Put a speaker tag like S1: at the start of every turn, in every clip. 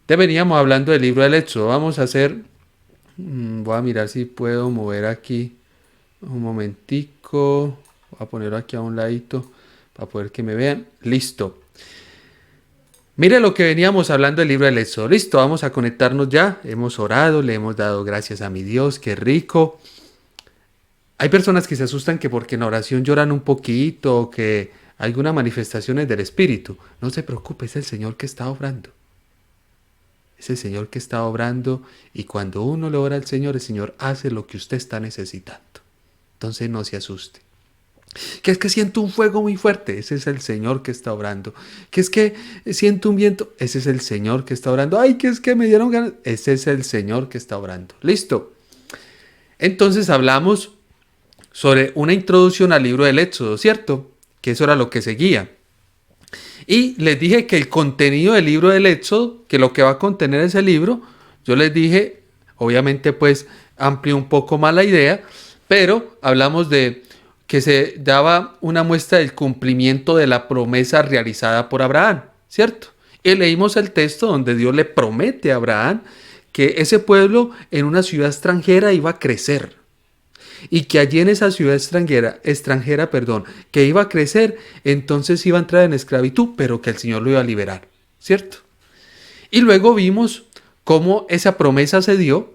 S1: Veníamos hablando del libro del Éxodo. Vamos a hacer, voy a mirar si puedo mover aquí un momentico. Voy a ponerlo aquí a un ladito para poder que me vean. Listo. Mire lo que veníamos hablando del libro del Éxodo. Listo, vamos a conectarnos ya. Hemos orado, le hemos dado gracias a mi Dios, qué rico. Hay personas que se asustan que porque en la oración lloran un poquito o que algunas manifestaciones del Espíritu. No se preocupe, es el Señor que está obrando. Es el Señor que está obrando y cuando uno le ora al Señor, el Señor hace lo que usted está necesitando. Entonces no se asuste. Que es que siento un fuego muy fuerte, ese es el Señor que está obrando. Que es que siento un viento, ese es el Señor que está obrando. Ay, que es que me dieron ganas, ese es el Señor que está obrando. Listo. Entonces hablamos sobre una introducción al libro del Éxodo, ¿cierto? Que eso era lo que seguía. Y les dije que el contenido del libro del Éxodo, que lo que va a contener ese libro, yo les dije, obviamente pues amplié un poco más la idea, pero hablamos de que se daba una muestra del cumplimiento de la promesa realizada por Abraham, ¿cierto? Y leímos el texto donde Dios le promete a Abraham que ese pueblo en una ciudad extranjera iba a crecer y que allí en esa ciudad extranjera, que iba a crecer, entonces iba a entrar en esclavitud, pero que el Señor lo iba a liberar, ¿cierto? Y luego vimos cómo esa promesa se dio,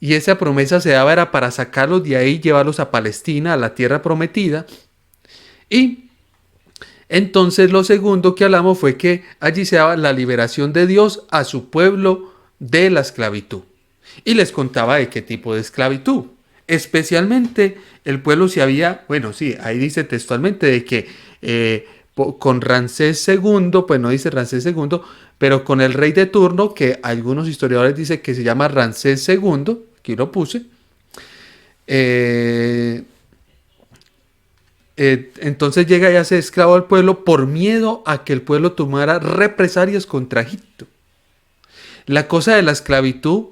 S1: y esa promesa se daba era para sacarlos de ahí, llevarlos a Palestina, a la tierra prometida, y entonces lo segundo que hablamos fue que allí se daba la liberación de Dios a su pueblo de la esclavitud. Y les contaba de qué tipo de esclavitud. Especialmente el pueblo se había, bueno, sí, ahí dice textualmente de que con Ramsés segundo, pues no dice Ramsés segundo, pero con el rey de turno, que algunos historiadores dicen que se llama Ramsés segundo, aquí lo puse, eh, entonces llega y hace esclavo al pueblo por miedo a que el pueblo tomara represalias contra Egipto. La cosa de la esclavitud,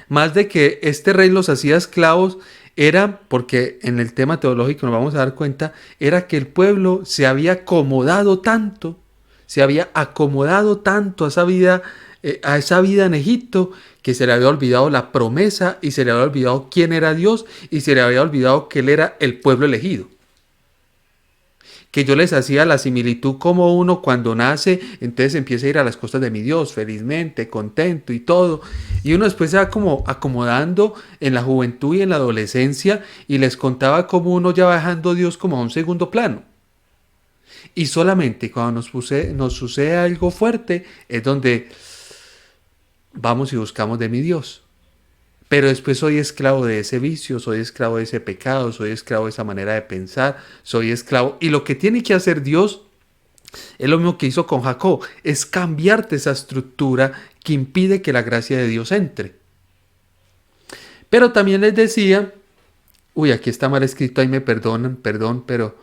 S1: más de que este rey los hacía esclavos, era porque en el tema teológico nos vamos a dar cuenta, era que el pueblo se había acomodado tanto, se había acomodado tanto a esa vida en Egipto, que se le había olvidado la promesa y se le había olvidado quién era Dios y se le había olvidado que él era el pueblo elegido. Que yo les hacía la similitud como uno cuando nace, entonces empieza a ir a las costas de mi Dios, felizmente, contento y todo. Y uno después se va como acomodando en la juventud y en la adolescencia y les contaba cómo uno ya va dejando a Dios como a un segundo plano. Y solamente cuando nos sucede algo fuerte es donde vamos y buscamos de mi Dios. Pero después soy esclavo de ese vicio, soy esclavo de ese pecado, soy esclavo de esa manera de pensar, soy esclavo. Y lo que tiene que hacer Dios es lo mismo que hizo con Jacob, es cambiarte esa estructura que impide que la gracia de Dios entre. Pero también les decía, uy, aquí está mal escrito, ahí me perdonan, perdón, pero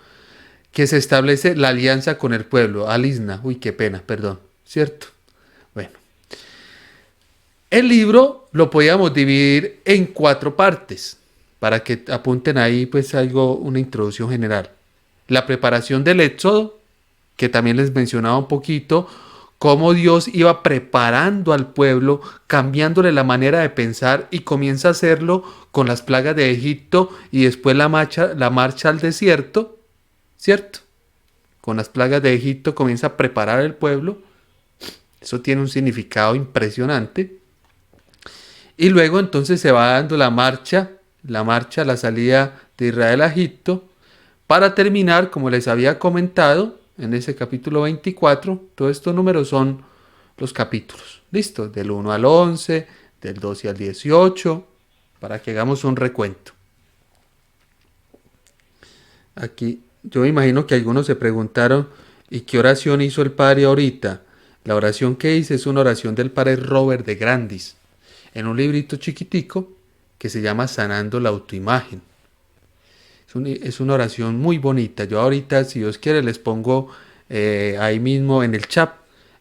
S1: que se establece la alianza con el pueblo, alisna, uy, qué pena, perdón, ¿cierto? Bueno, el libro lo podíamos dividir en 4 partes, para que apunten ahí pues algo, una introducción general. La preparación del éxodo, que también les mencionaba un poquito, cómo Dios iba preparando al pueblo, cambiándole la manera de pensar y comienza a hacerlo con las plagas de Egipto y después la marcha al desierto, ¿cierto? Con las plagas de Egipto comienza a preparar al pueblo. Eso tiene un significado impresionante. Y luego entonces se va dando la salida de Israel a Egipto, para terminar, como les había comentado, en ese capítulo 24, todos estos números son los capítulos, ¿listo? Del 1 al 11, del 12 al 18, para que hagamos un recuento. Aquí, yo me imagino que algunos se preguntaron, ¿y qué oración hizo el padre ahorita? La oración que hice es una oración del padre Robert de Grandis, en un librito chiquitico que se llama Sanando la autoimagen. Es una oración muy bonita. Yo ahorita, si Dios quiere, les pongo ahí mismo en el chat,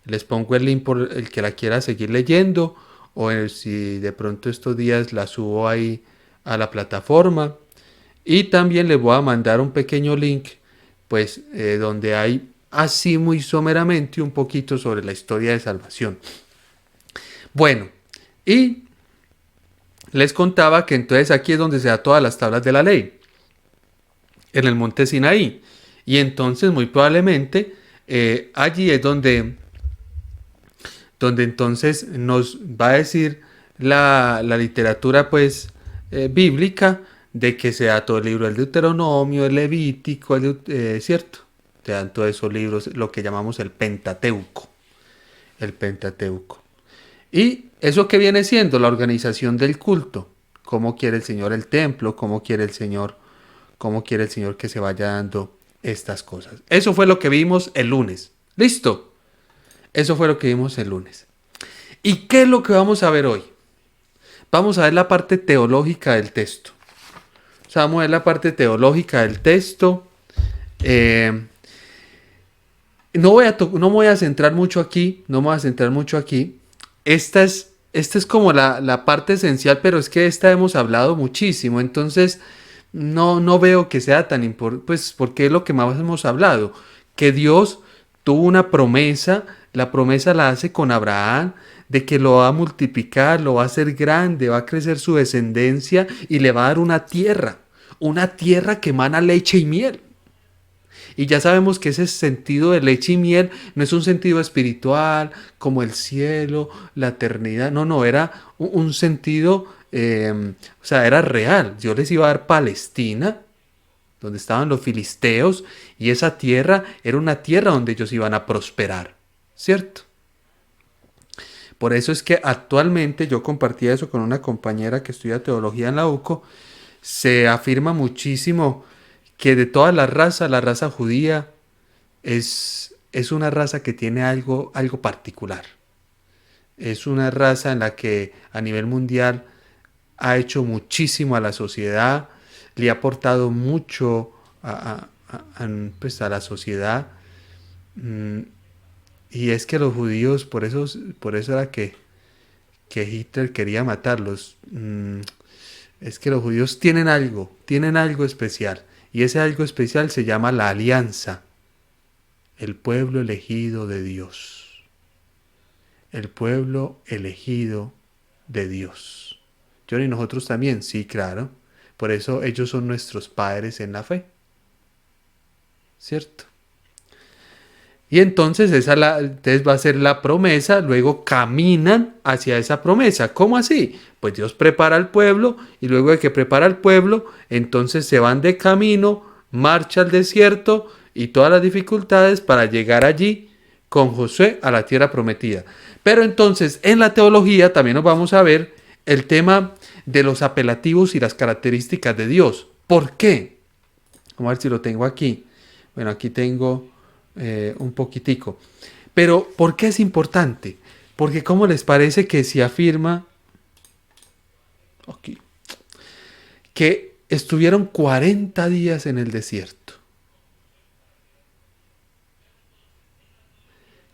S1: les pongo el link por el que la quiera seguir leyendo, o si de pronto estos días la subo ahí a la plataforma. Y también les voy a mandar un pequeño link, pues donde hay así muy someramente un poquito sobre la historia de salvación. Bueno, y les contaba que entonces aquí es donde se da todas las tablas de la ley, en el monte Sinaí. Y entonces muy probablemente allí es donde entonces nos va a decir la literatura pues bíblica de que se da todo el libro del Deuteronomio, el Levítico, ¿cierto? Se dan todos esos libros, lo que llamamos el Pentateuco. El Pentateuco. Y eso que viene siendo la organización del culto. Cómo quiere el Señor el templo, cómo quiere el Señor que se vaya dando estas cosas. Eso fue lo que vimos el lunes. ¿Listo? Eso fue lo que vimos el lunes. ¿Y qué es lo que vamos a ver hoy? Vamos a ver la parte teológica del texto. O sea, vamos a ver la parte teológica del texto. No me voy a centrar mucho aquí. No me voy a centrar mucho aquí. Esta es como la parte esencial, pero es que de esta hemos hablado muchísimo. Entonces, no veo que sea tan importante. Pues porque es lo que más hemos hablado. Que Dios tuvo una promesa. La promesa la hace con Abraham de que lo va a multiplicar, lo va a hacer grande, va a crecer su descendencia y le va a dar una tierra que emana leche y miel. Y ya sabemos que ese sentido de leche y miel no es un sentido espiritual como el cielo, la eternidad, no, era un sentido, o sea, era real. Dios les iba a dar Palestina, donde estaban los filisteos, y esa tierra era una tierra donde ellos iban a prosperar, ¿cierto? Por eso es que actualmente yo compartía eso con una compañera que estudia teología en la UCO, se afirma muchísimo que de toda la raza judía es una raza que tiene algo particular. Es una raza en la que a nivel mundial ha hecho muchísimo a la sociedad, le ha aportado mucho pues a la sociedad. Mm, Y es que los judíos, por eso era que Hitler quería matarlos. Es que los judíos tienen algo especial. Y ese algo especial se llama la alianza, el pueblo elegido de Dios. El pueblo elegido de Dios. Yo y nosotros también, sí, claro. Por eso ellos son nuestros padres en la fe. ¿Cierto? Y entonces entonces va a ser la promesa, luego caminan hacia esa promesa. ¿Cómo así? Pues Dios prepara al pueblo y luego de que prepara al pueblo, entonces se van de camino, marcha al desierto y todas las dificultades para llegar allí con Josué a la tierra prometida. Pero entonces en la teología también nos vamos a ver el tema de los apelativos y las características de Dios. ¿Por qué? Vamos a ver si lo tengo aquí. Bueno, aquí tengo un poquitico. Pero, ¿por qué es importante? Porque, ¿cómo les parece que se afirma aquí, que estuvieron 40 días en el desierto?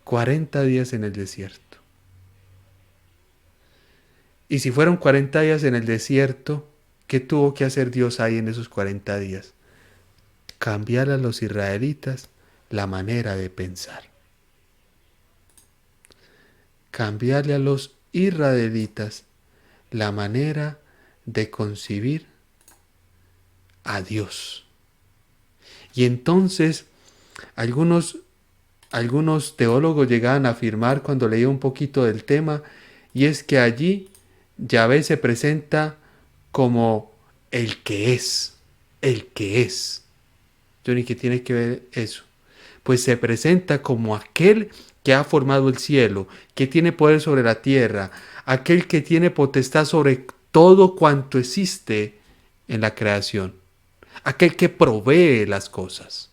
S1: 40 días en el desierto. Y si fueron 40 días en el desierto, ¿qué tuvo que hacer Dios ahí en esos 40 días? Cambiar a los israelitas la manera de pensar. Cambiarle a los israelitas la manera de concebir a Dios. Y entonces algunos, algunos teólogos llegaban a afirmar cuando leía un poquito del tema, y es que allí Yahvé se presenta como el que es, el que es. Johnny, ¿qué tiene que ver eso? Pues se presenta como aquel que ha formado el cielo, que tiene poder sobre la tierra, aquel que tiene potestad sobre todo cuanto existe en la creación, aquel que provee las cosas.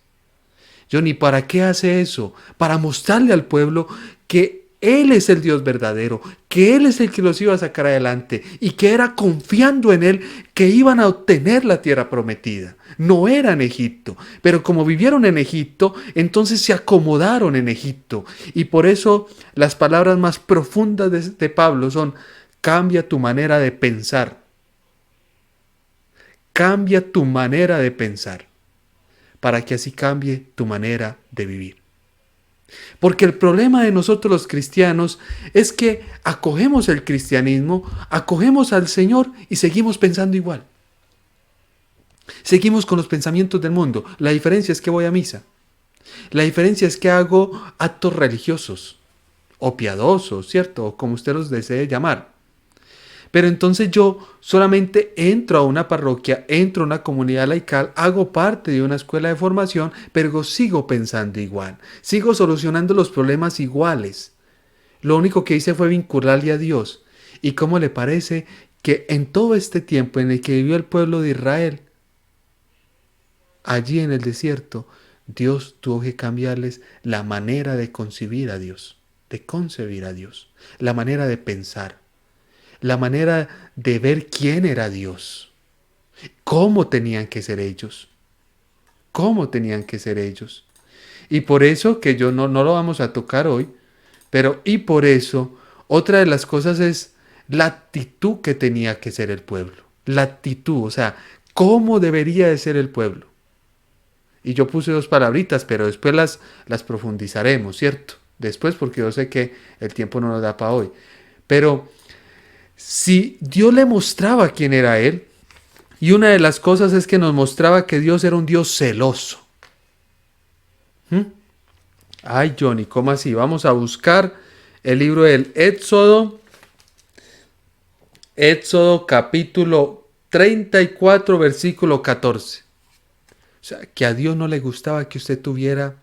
S1: Johnny, ¿para qué hace eso? Para mostrarle al pueblo que Él es el Dios verdadero, que Él es el que los iba a sacar adelante y que era confiando en Él que iban a obtener la tierra prometida. No era en Egipto, pero como vivieron en Egipto, entonces se acomodaron en Egipto. Y por eso las palabras más profundas de Pablo son: cambia tu manera de pensar. Cambia tu manera de pensar para que así cambie tu manera de vivir. Porque el problema de nosotros los cristianos es que acogemos el cristianismo, acogemos al Señor y seguimos pensando igual. Seguimos con los pensamientos del mundo. La diferencia es que voy a misa. La diferencia es que hago actos religiosos o piadosos, ¿cierto? O como usted los desee llamar. Pero entonces yo solamente entro a una parroquia, entro a una comunidad laical, hago parte de una escuela de formación, pero sigo pensando igual. Sigo solucionando los problemas iguales. Lo único que hice fue vincularle a Dios. ¿Y cómo le parece que en todo este tiempo en el que vivió el pueblo de Israel, allí en el desierto, Dios tuvo que cambiarles la manera de concebir a Dios, la manera de pensar, la manera de ver quién era Dios, cómo tenían que ser ellos, Y por eso, que yo no lo vamos a tocar hoy, y por eso, otra de las cosas es la actitud que tenía que ser el pueblo. La actitud, o sea, cómo debería de ser el pueblo. Y yo puse dos palabritas, pero después las profundizaremos, ¿cierto? Después, porque yo sé que el tiempo no nos da para hoy. Pero si Dios le mostraba quién era Él, y una de las cosas es que nos mostraba que Dios era un Dios celoso. Ay, Johnny, ¿cómo así? Vamos a buscar el libro del Éxodo. Éxodo capítulo 34, versículo 14. O sea, que a Dios no le gustaba que usted tuviera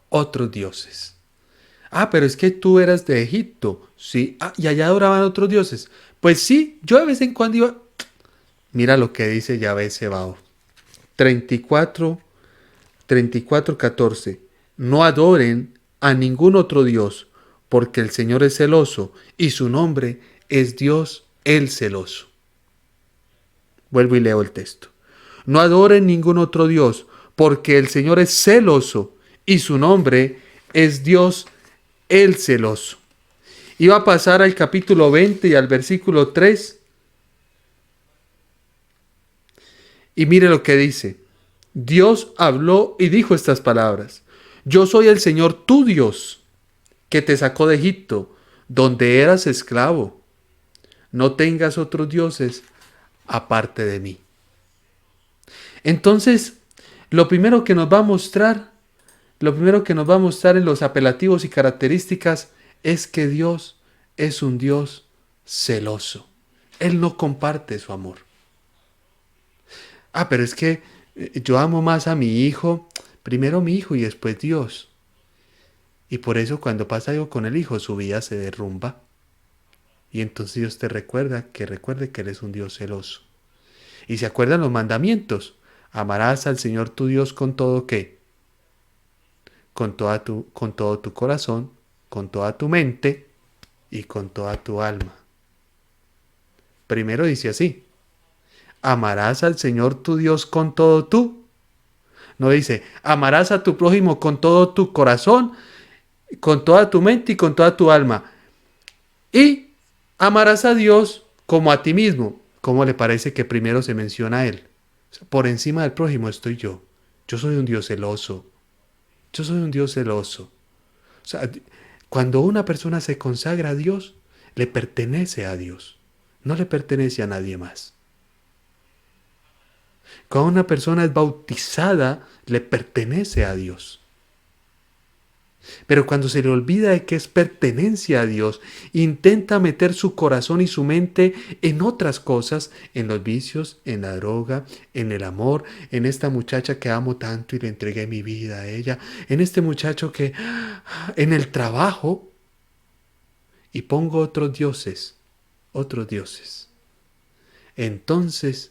S1: otros dioses. Ah, pero es que tú eras de Egipto. Sí. Ah, y allá adoraban otros dioses. Pues sí, yo de vez en cuando iba. Mira lo que dice Yahvé Sebaot. 34, 14. No adoren a ningún otro Dios, porque el Señor es celoso y su nombre es Dios el celoso. Vuelvo y leo el texto. No adoren ningún otro Dios, porque el Señor es celoso y su nombre es Dios el celoso. Iba a pasar al capítulo 20 y al versículo 3. Y mire lo que dice. Dios habló y dijo estas palabras. Yo soy el Señor tu Dios, que te sacó de Egipto, donde eras esclavo. No tengas otros dioses aparte de mí. Entonces, lo primero que nos va a mostrar en los apelativos y características es que Dios es un Dios celoso. Él no comparte su amor. Ah, pero es que yo amo más a mi hijo, primero mi hijo y después Dios. Y por eso cuando pasa algo con el hijo, su vida se derrumba. Y entonces Dios te recuerde que Él es un Dios celoso. Y se acuerdan los mandamientos. Amarás al Señor tu Dios con todo ¿qué? Con todo tu corazón, con toda tu mente y con toda tu alma. Primero dice así. Amarás al Señor tu Dios con todo tú. No dice, amarás a tu prójimo con todo tu corazón, con toda tu mente y con toda tu alma. Y amarás a Dios como a ti mismo. ¿Cómo le parece que primero se menciona a Él? Por encima del prójimo estoy yo. Yo soy un Dios celoso. Yo soy un Dios celoso. O sea, cuando una persona se consagra a Dios, le pertenece a Dios. No le pertenece a nadie más. Cuando una persona es bautizada, le pertenece a Dios. Pero cuando se le olvida de que es pertenencia a Dios, intenta meter su corazón y su mente en otras cosas, en los vicios, en la droga, en el amor, en esta muchacha que amo tanto y le entregué mi vida a ella, en este muchacho en el trabajo, y pongo otros dioses. Entonces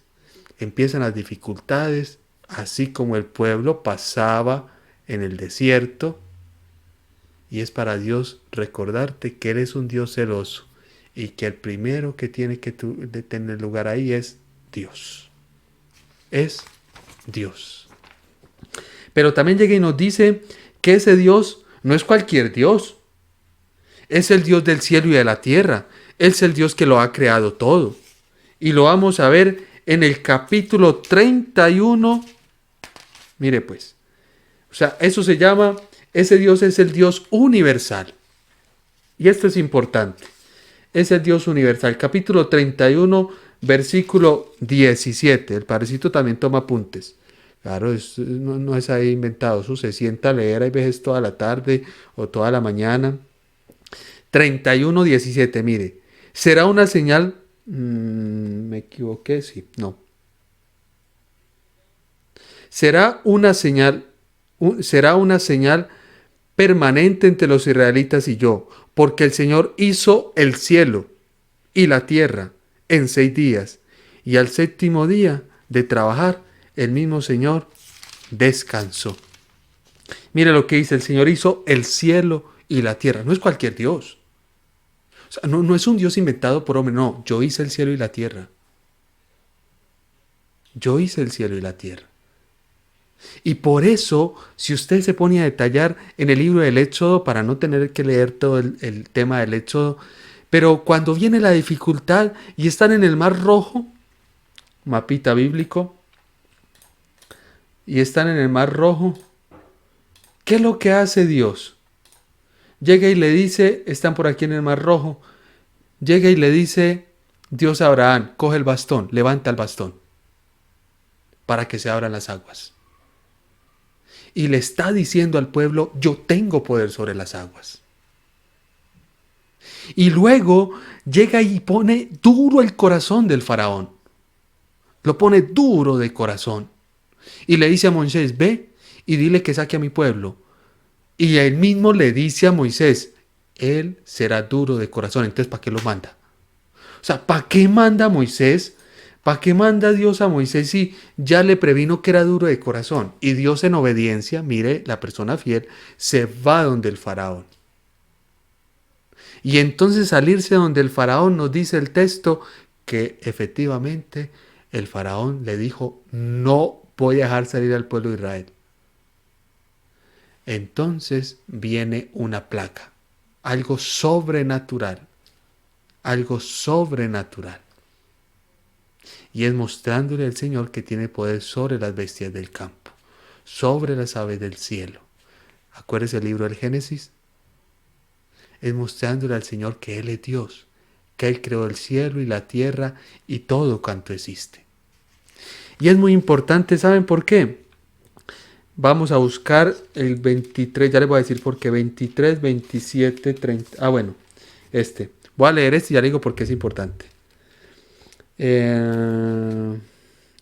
S1: empiezan las dificultades, así como el pueblo pasaba en el desierto. Y es para Dios recordarte que Él es un Dios celoso y que el primero que tiene que tener lugar ahí es Dios. Es Dios. Pero también llega y nos dice que ese Dios no es cualquier Dios. Es el Dios del cielo y de la tierra. Es el Dios que lo ha creado todo. Y lo vamos a ver en el capítulo 31. Mire pues. O sea, eso se llama Ese Dios es el Dios universal. Y esto es importante. Es el Dios universal. Capítulo 31, versículo 17. El padrecito también toma apuntes. Claro, no es ahí inventado. Eso se sienta a leer, hay veces toda la tarde o toda la mañana. 31, 17, mire. Será una señal. Me equivoqué, sí, no. Será una señal permanente entre los israelitas y yo, porque el Señor hizo el cielo y la tierra en 6 días, y al séptimo día de trabajar, el mismo Señor descansó. Mire lo que dice: el Señor hizo el cielo y la tierra. No es cualquier Dios. O sea, no es un Dios inventado por hombre, no. Yo hice el cielo y la tierra. Yo hice el cielo y la tierra. Y por eso, si usted se pone a detallar en el libro del Éxodo, para no tener que leer todo el tema del Éxodo, pero cuando viene la dificultad y están en el Mar Rojo, mapita bíblico, y están en el Mar Rojo, ¿qué es lo que hace Dios? Llega y le dice, están por aquí en el Mar Rojo, llega y le dice Dios a Abraham: coge el bastón, levanta el bastón, para que se abran las aguas. Y le está diciendo al pueblo: yo tengo poder sobre las aguas. Y luego llega y pone duro el corazón del faraón. Lo pone duro de corazón. Y le dice a Moisés: ve y dile que saque a mi pueblo. Y él mismo le dice a Moisés: él será duro de corazón. Entonces, ¿para qué lo manda? O sea, ¿para qué manda a Moisés? ¿Para qué manda Dios a Moisés si ya le previno que era duro de corazón? Y Dios, en obediencia, mire, la persona fiel, se va donde el faraón. Y entonces, salirse donde el faraón, nos dice el texto que efectivamente el faraón le dijo: no voy a dejar salir al pueblo de Israel. Entonces viene una plaga, algo sobrenatural, algo sobrenatural. Y es mostrándole al Señor que tiene poder sobre las bestias del campo, sobre las aves del cielo. Acuérdese el libro del Génesis. Es mostrándole al Señor que Él es Dios, que Él creó el cielo y la tierra y todo cuanto existe. Y es muy importante, ¿saben por qué? Vamos a buscar el 23, ya les voy a decir por qué. 23, 27, 30. Voy a leer este y ya le digo por qué es importante.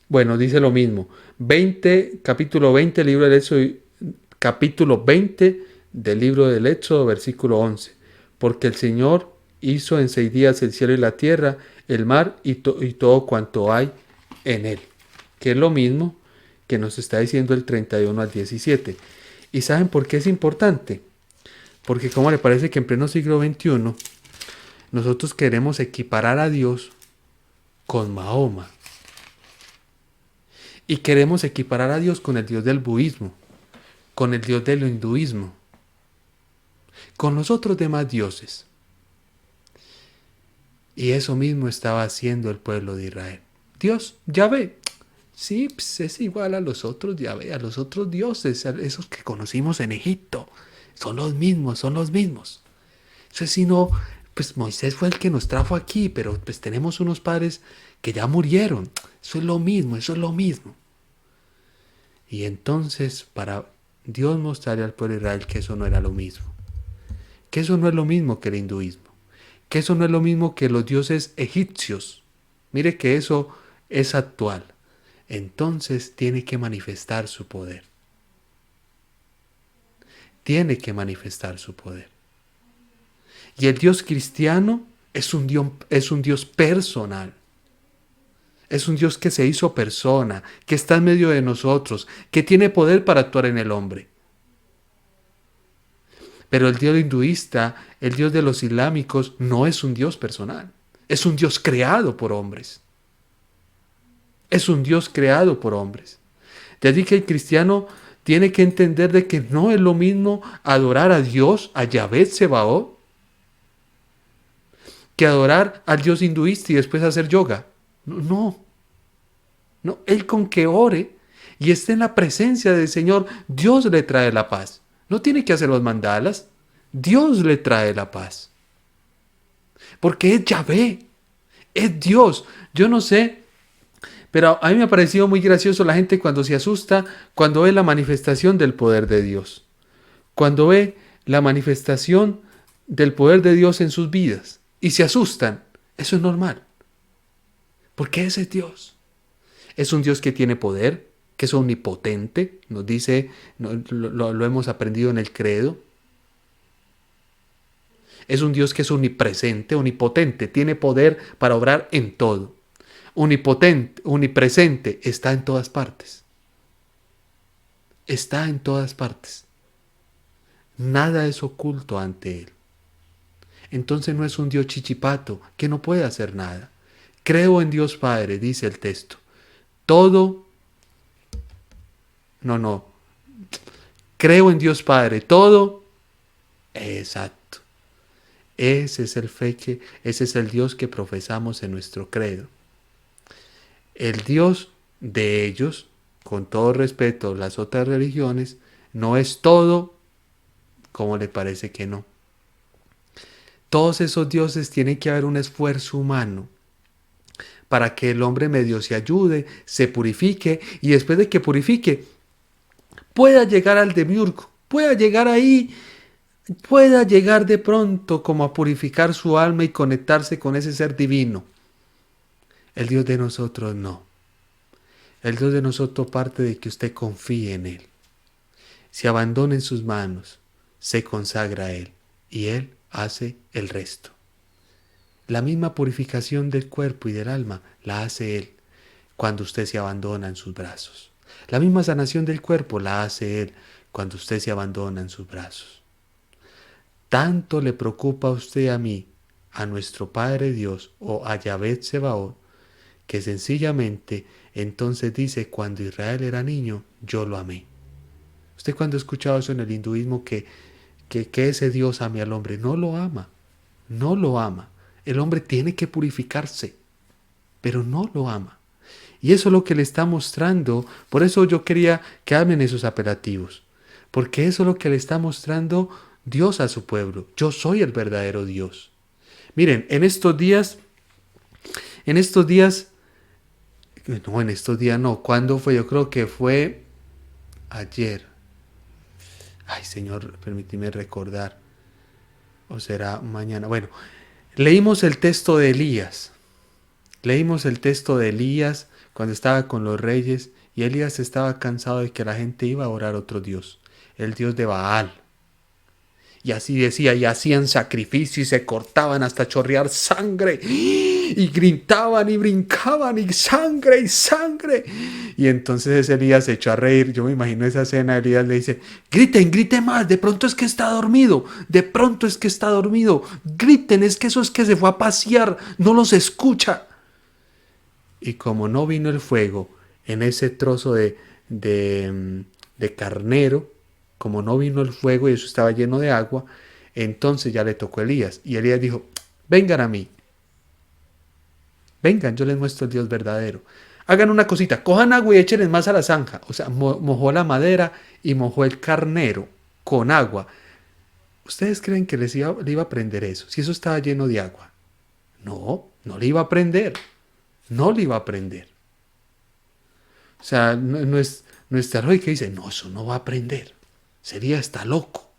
S1: Bueno, dice lo mismo. Capítulo 20, libro del Éxodo, capítulo 20 del libro del Éxodo, versículo 11. Porque el Señor hizo en 6 días el cielo y la tierra, el mar y todo cuanto hay en él. Que es lo mismo que nos está diciendo el 31 al 17. ¿Y saben por qué es importante? Porque, ¿cómo le parece que en pleno siglo XXI nosotros queremos equiparar a Dios con Mahoma? Y queremos equiparar a Dios con el Dios del budismo, con el Dios del hinduismo, con los otros demás dioses. Y eso mismo estaba haciendo el pueblo de Israel. Dios, Yahvé, sí, pues es igual a los otros Yahvé, a los otros dioses, a esos que conocimos en Egipto. Son los mismos, son los mismos. Eso es, si no, pues Moisés fue el que nos trajo aquí, pero pues tenemos unos padres que ya murieron. Eso es lo mismo, eso es lo mismo. Y entonces, para Dios mostrarle al pueblo de Israel que eso no era lo mismo. Que eso no es lo mismo que el hinduismo. Que eso no es lo mismo que los dioses egipcios. Mire que eso es actual. Entonces tiene que manifestar su poder. Tiene que manifestar su poder. Y el Dios cristiano es un Dios personal. Es un Dios que se hizo persona, que está en medio de nosotros, que tiene poder para actuar en el hombre. Pero el Dios hinduista, el Dios de los islámicos, no es un Dios personal. Es un Dios creado por hombres. Es un Dios creado por hombres. De allí que el cristiano tiene que entender de que no es lo mismo adorar a Dios, a Yahvé Sebaot, que adorar al Dios hinduista y después hacer yoga. No, él con que ore y esté en la presencia del Señor, Dios le trae la paz. No tiene que hacer los mandalas. Dios le trae la paz. Porque es Yahvé, es Dios. Yo no sé, pero a mí me ha parecido muy gracioso la gente cuando se asusta, cuando ve la manifestación del poder de Dios. Cuando ve la manifestación del poder de Dios en sus vidas y se asustan. Eso es normal. Porque ese es Dios. Es un Dios que tiene poder, que es omnipotente, nos dice, lo hemos aprendido en el credo. Es un Dios que es omnipresente, omnipotente, tiene poder para obrar en todo. Omnipotente, omnipresente, está en todas partes. Está en todas partes. Nada es oculto ante Él. Entonces no es un Dios chichipato que no puede hacer nada. Creo en Dios Padre, dice el texto. Todo, no. Creo en Dios Padre, todo, exacto. Ese es el Dios que profesamos en nuestro credo. El Dios de ellos, con todo respeto, las otras religiones, no es todo como le parece que no. Todos esos dioses tienen que haber un esfuerzo humano para que el hombre medio se ayude, se purifique y después de que purifique pueda llegar al demiurgo, pueda llegar ahí, pueda llegar de pronto como a purificar su alma y conectarse con ese ser divino. El Dios de nosotros no. El Dios de nosotros parte de que usted confíe en Él, se abandona en sus manos, se consagra a Él y Él hace el resto. La misma purificación del cuerpo y del alma la hace Él cuando usted se abandona en sus brazos. La misma sanación del cuerpo la hace Él cuando usted se abandona en sus brazos. Tanto le preocupa a usted a mí, a nuestro Padre Dios o a Yahvé Tsebaot, que sencillamente entonces dice, cuando Israel era niño, yo lo amé. Usted cuando ha escuchado eso en el hinduismo, que ese Dios ame al hombre, no lo ama, no lo ama. El hombre tiene que purificarse, pero no lo ama. Y eso es lo que le está mostrando. Por eso yo quería que amen esos apelativos. Porque eso es lo que le está mostrando Dios a su pueblo. Yo soy el verdadero Dios. Miren, en estos días, ¿cuándo fue? Yo creo que fue ayer. Ay, Señor, permíteme recordar. O será mañana. Bueno, leímos el texto de Elías. Leímos el texto de Elías cuando estaba con los reyes y Elías estaba cansado de que la gente iba a orar a otro Dios, el Dios de Baal. Y así decía, y hacían sacrificio y se cortaban hasta chorrear sangre. Y gritaban y brincaban y sangre y sangre. Y entonces Elías se echó a reír. Yo me imagino esa escena. Elías le dice, griten más. De pronto es que está dormido. Griten, es que eso es que se fue a pasear. No los escucha. Y como no vino el fuego en ese trozo de carnero, como no vino el fuego y eso estaba lleno de agua, entonces ya le tocó a Elías. Y Elías dijo, vengan a mí. Vengan, yo les muestro el Dios verdadero. Hagan una cosita, cojan agua y échenles más a la zanja. O sea, mojó la madera y mojó el carnero con agua. ¿Ustedes creen que le iba a prender eso? Si eso estaba lleno de agua. No le iba a prender. No le iba a prender. O sea, nuestra lógica dice, no, eso no va a prender. Sería hasta loco.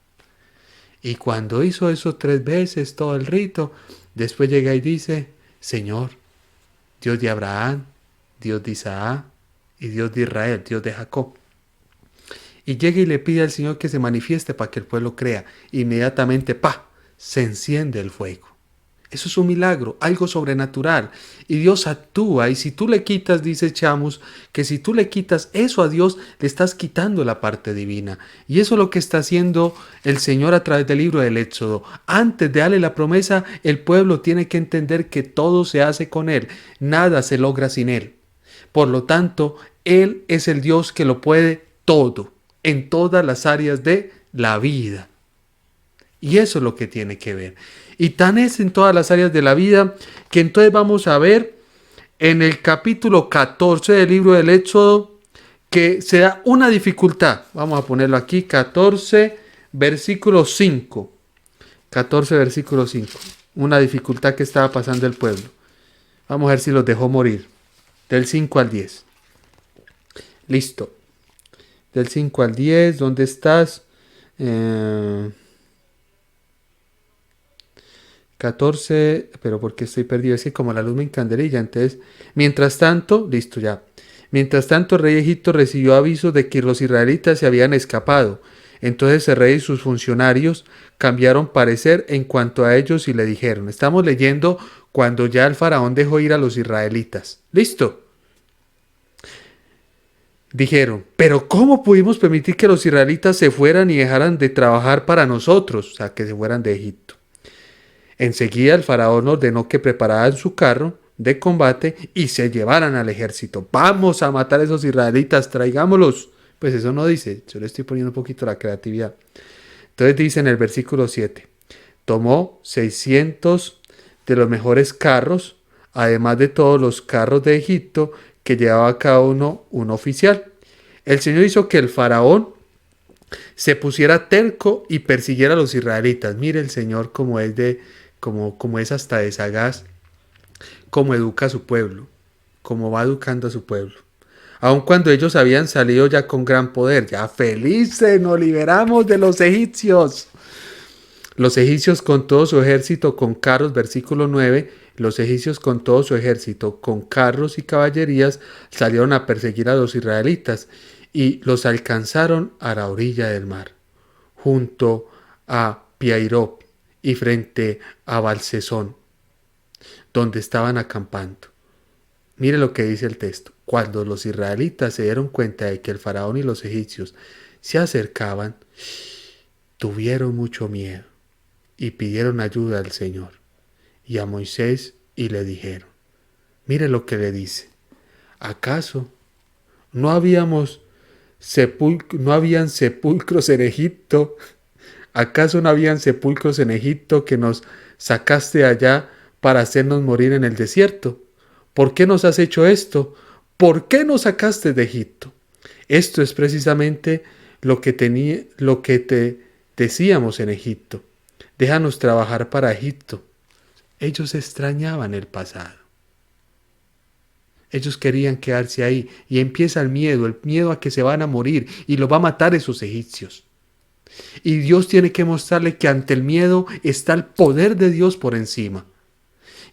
S1: Y cuando hizo eso 3 veces, todo el rito, después llega y dice, Señor, Dios de Abraham, Dios de Isaac y Dios de Israel, Dios de Jacob. Y llega y le pide al Señor que se manifieste para que el pueblo crea. Inmediatamente, se enciende el fuego. Eso es un milagro, algo sobrenatural. Y Dios actúa. Y si tú le quitas, dice Chamus, que si tú le quitas eso a Dios, le estás quitando la parte divina. Y eso es lo que está haciendo el Señor a través del libro del Éxodo. Antes de darle la promesa, el pueblo tiene que entender que todo se hace con Él. Nada se logra sin Él. Por lo tanto, Él es el Dios que lo puede todo, en todas las áreas de la vida. Y eso es lo que tiene que ver. Y tan es en todas las áreas de la vida que entonces vamos a ver en el capítulo 14 del libro del Éxodo que se da una dificultad. Vamos a ponerlo aquí, 14 Versículo 5. 14, versículo 5. Una dificultad que estaba pasando el pueblo. Vamos a ver si los dejó morir. Del 5 al 10. Listo. Del 5 al 10, ¿dónde estás? 14, pero porque estoy perdido, es que como la luz me encandelilla, entonces, mientras tanto, listo ya. Mientras tanto, el rey de Egipto recibió aviso de que los israelitas se habían escapado. Entonces el rey y sus funcionarios cambiaron parecer en cuanto a ellos y le dijeron, estamos leyendo cuando ya el faraón dejó ir a los israelitas. Listo. Dijeron, pero ¿cómo pudimos permitir que los israelitas se fueran y dejaran de trabajar para nosotros? O sea, que se fueran de Egipto. Enseguida el faraón ordenó que prepararan su carro de combate y se llevaran al ejército. Vamos a matar a esos israelitas, traigámoslos. Pues eso no dice, yo le estoy poniendo un poquito la creatividad. Entonces dice en el versículo 7, tomó 600 de los mejores carros, además de todos los carros de Egipto, que llevaba cada uno un oficial. El Señor hizo que el faraón se pusiera terco y persiguiera a los israelitas. Mire el Señor como es como es hasta de sagaz, como educa a su pueblo, como va educando a su pueblo. Aun cuando ellos habían salido ya con gran poder, ya felices, nos liberamos de los egipcios. Los egipcios con todo su ejército, con carros, versículo 9, los egipcios con todo su ejército, con carros y caballerías, salieron a perseguir a los israelitas y los alcanzaron a la orilla del mar, junto a Piairop y frente a Balsesón, donde estaban acampando. Mire lo que dice el texto. Cuando los israelitas se dieron cuenta de que el faraón y los egipcios se acercaban, tuvieron mucho miedo y pidieron ayuda al Señor y a Moisés y le dijeron, mire lo que le dice, ¿acaso no habían sepulcros en Egipto? ¿Acaso no habían sepulcros en Egipto que nos sacaste allá para hacernos morir en el desierto? ¿Por qué nos has hecho esto? ¿Por qué nos sacaste de Egipto? Esto es precisamente lo que te decíamos en Egipto. Déjanos trabajar para Egipto. Ellos extrañaban el pasado. Ellos querían quedarse ahí y empieza el miedo a que se van a morir y los va a matar esos egipcios. Y Dios tiene que mostrarle que ante el miedo está el poder de Dios por encima.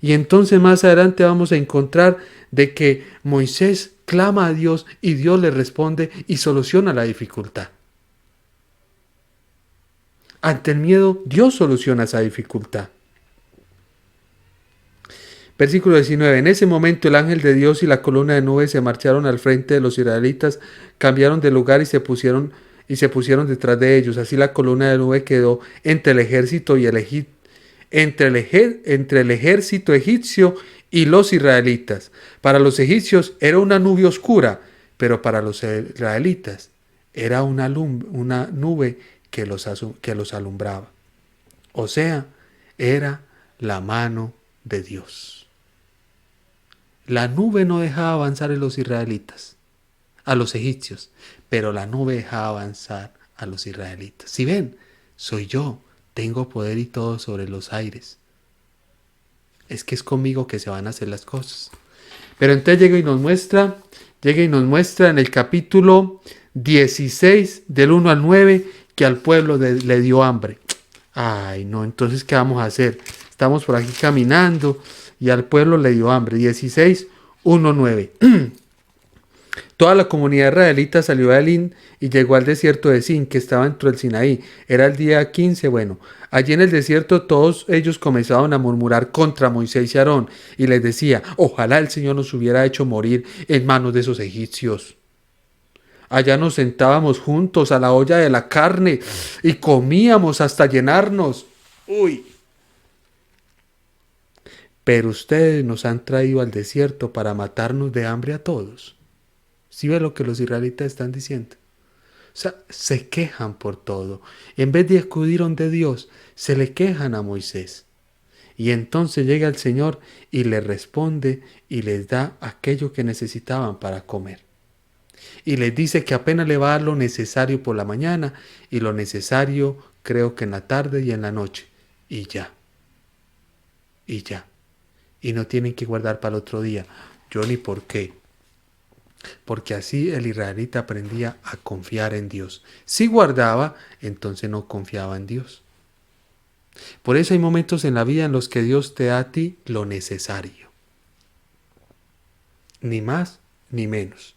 S1: Y entonces más adelante vamos a encontrar de que Moisés clama a Dios y Dios le responde y soluciona la dificultad. Ante el miedo, Dios soluciona esa dificultad. Versículo 19. En ese momento el ángel de Dios y la columna de nubes se marcharon al frente de los israelitas, cambiaron de lugar y se pusieron detrás de ellos. Así la columna de nube quedó entre el ejército y entre el ejército egipcio y los israelitas. Para los egipcios era una nube oscura, pero para los israelitas era una nube que los alumbraba. O sea, era la mano de Dios. La nube no dejaba avanzar a los israelitas, a los egipcios, pero la nube dejaba avanzar a los israelitas. Si ven, soy yo, tengo poder y todo sobre los aires. Es que es conmigo que se van a hacer las cosas. Pero entonces llega y nos muestra en el capítulo 16, del 1 al 9, que al pueblo le dio hambre. Ay, no, entonces, ¿qué vamos a hacer? Estamos por aquí caminando y al pueblo le dio hambre. 16, 1, 9. Toda la comunidad israelita salió de Elín y llegó al desierto de Sin, que estaba dentro del Sinaí. Era el día 15, bueno. Allí en el desierto todos ellos comenzaron a murmurar contra Moisés y Aarón y les decía, ojalá el Señor nos hubiera hecho morir en manos de esos egipcios. Allá nos sentábamos juntos a la olla de la carne y comíamos hasta llenarnos. Uy. Pero ustedes nos han traído al desierto para matarnos de hambre a todos. ¿Sí ve lo que los israelitas están diciendo? O sea, se quejan por todo. En vez de acudir donde Dios, se le quejan a Moisés. Y entonces llega el Señor y les responde y les da aquello que necesitaban para comer. Y les dice que apenas le va a dar lo necesario por la mañana y lo necesario creo que en la tarde y en la noche. Y ya, y ya. Y no tienen que guardar para el otro día. Yo ni por qué. Porque así el israelita aprendía a confiar en Dios. Si guardaba, entonces no confiaba en Dios. Por eso hay momentos en la vida en los que Dios te da a ti lo necesario. Ni más ni menos.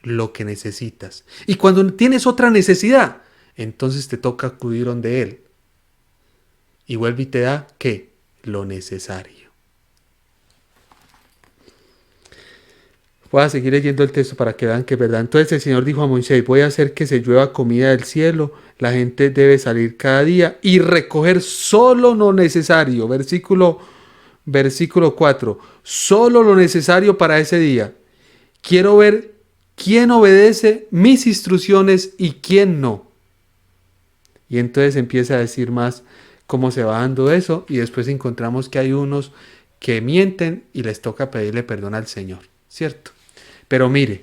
S1: Lo que necesitas. Y cuando tienes otra necesidad, entonces te toca acudir donde Él. Y vuelve y te da, ¿qué? Lo necesario. Voy a seguir leyendo el texto para que vean que es verdad. Entonces el Señor dijo a Moisés, voy a hacer que se llueva comida del cielo. La gente debe salir cada día y recoger solo lo necesario. Versículo 4. Solo lo necesario para ese día. Quiero ver quién obedece mis instrucciones y quién no. Y entonces empieza a decir más cómo se va dando eso. Y después encontramos que hay unos que mienten y les toca pedirle perdón al Señor. ¿Cierto? Pero mire,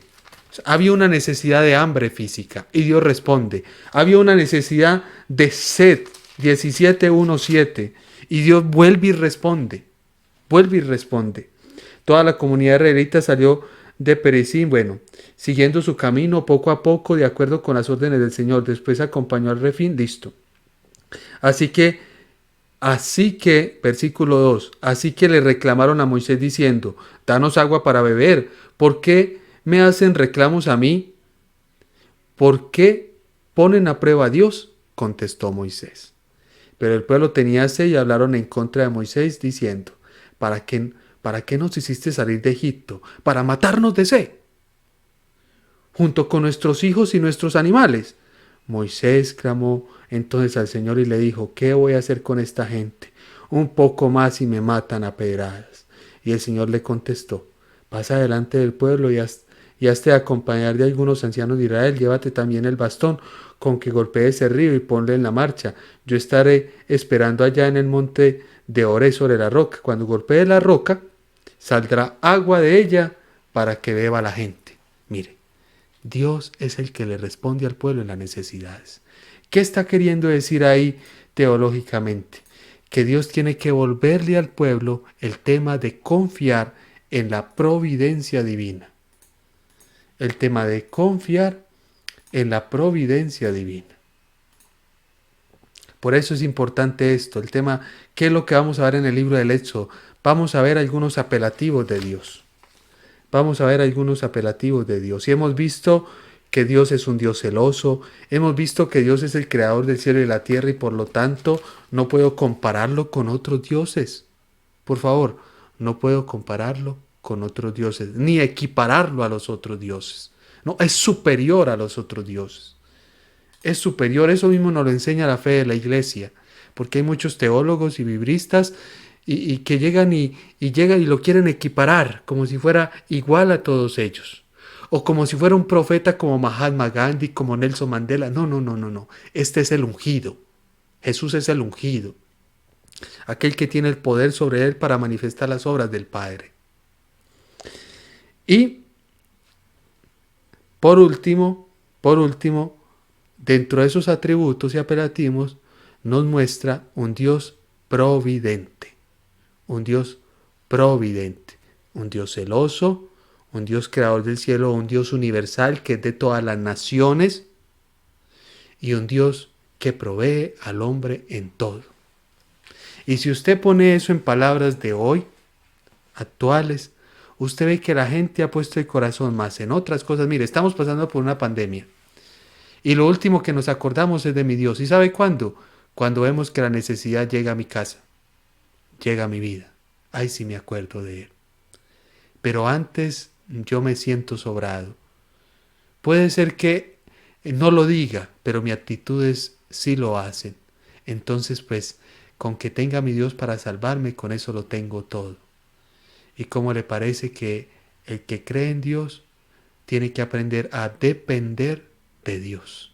S1: había una necesidad de hambre física y Dios responde. Había una necesidad de sed, 17:1-7, y Dios vuelve y responde. Vuelve y responde. Toda la comunidad israelita salió de Peresín, bueno, siguiendo su camino poco a poco, de acuerdo con las órdenes del Señor. Después acompañó al refín, listo. Así que, versículo 2, así que le reclamaron a Moisés diciendo, danos agua para beber. ¿Por qué me hacen reclamos a mí? ¿Por qué ponen a prueba a Dios? Contestó Moisés. Pero el pueblo tenía sed y hablaron en contra de Moisés diciendo, ¿para qué nos hiciste salir de Egipto? ¿Para matarnos de sed? Junto con nuestros hijos y nuestros animales. Moisés clamó entonces al Señor y le dijo, ¿qué voy a hacer con esta gente? Un poco más y me matan a pedradas. Y el Señor le contestó, pasa delante del pueblo y hazte acompañar de algunos ancianos de Israel, llévate también el bastón con que golpee ese río y ponle en la marcha. Yo estaré esperando allá en el monte de Oré sobre la roca. Cuando golpee la roca, saldrá agua de ella para que beba la gente. Mire, Dios es el que le responde al pueblo en las necesidades. ¿Qué está queriendo decir ahí teológicamente? Que Dios tiene que volverle al pueblo el tema de confiar en la providencia divina. El tema de confiar en la providencia divina. Por eso es importante esto, el tema, ¿qué es lo que vamos a ver en el libro del Éxodo? Vamos a ver algunos apelativos de Dios. Vamos a ver algunos apelativos de Dios. Y hemos visto que Dios es un Dios celoso, hemos visto que Dios es el creador del cielo y la tierra y por lo tanto no puedo compararlo con otros dioses. Por favor, no puedo compararlo con otros dioses, ni equipararlo a los otros dioses. No, es superior a los otros dioses. Es superior, eso mismo nos lo enseña la fe de la iglesia, porque hay muchos teólogos y biblistas y que llegan llegan y lo quieren equiparar como si fuera igual a todos ellos. O como si fuera un profeta como Mahatma Gandhi, como Nelson Mandela. No, no, no, no, no. Este es el ungido. Jesús es el ungido. Aquel que tiene el poder sobre él para manifestar las obras del Padre. Y por último, dentro de esos atributos y apelativos, nos muestra un Dios providente. Un Dios providente. Un Dios celoso, un Dios creador del cielo, un Dios universal que es de todas las naciones y un Dios que provee al hombre en todo. Y si usted pone eso en palabras de hoy, actuales, usted ve que la gente ha puesto el corazón más en otras cosas. Mire, estamos pasando por una pandemia y lo último que nos acordamos es de mi Dios. ¿Y sabe cuándo? Cuando vemos que la necesidad llega a mi casa, llega a mi vida. Ay, sí me acuerdo de él. Pero antes yo me siento sobrado. Puede ser que no lo diga, pero mis actitudes sí lo hacen. Entonces, pues, con que tenga a mi Dios para salvarme, con eso lo tengo todo. ¿Y cómo le parece que el que cree en Dios tiene que aprender a depender de Dios?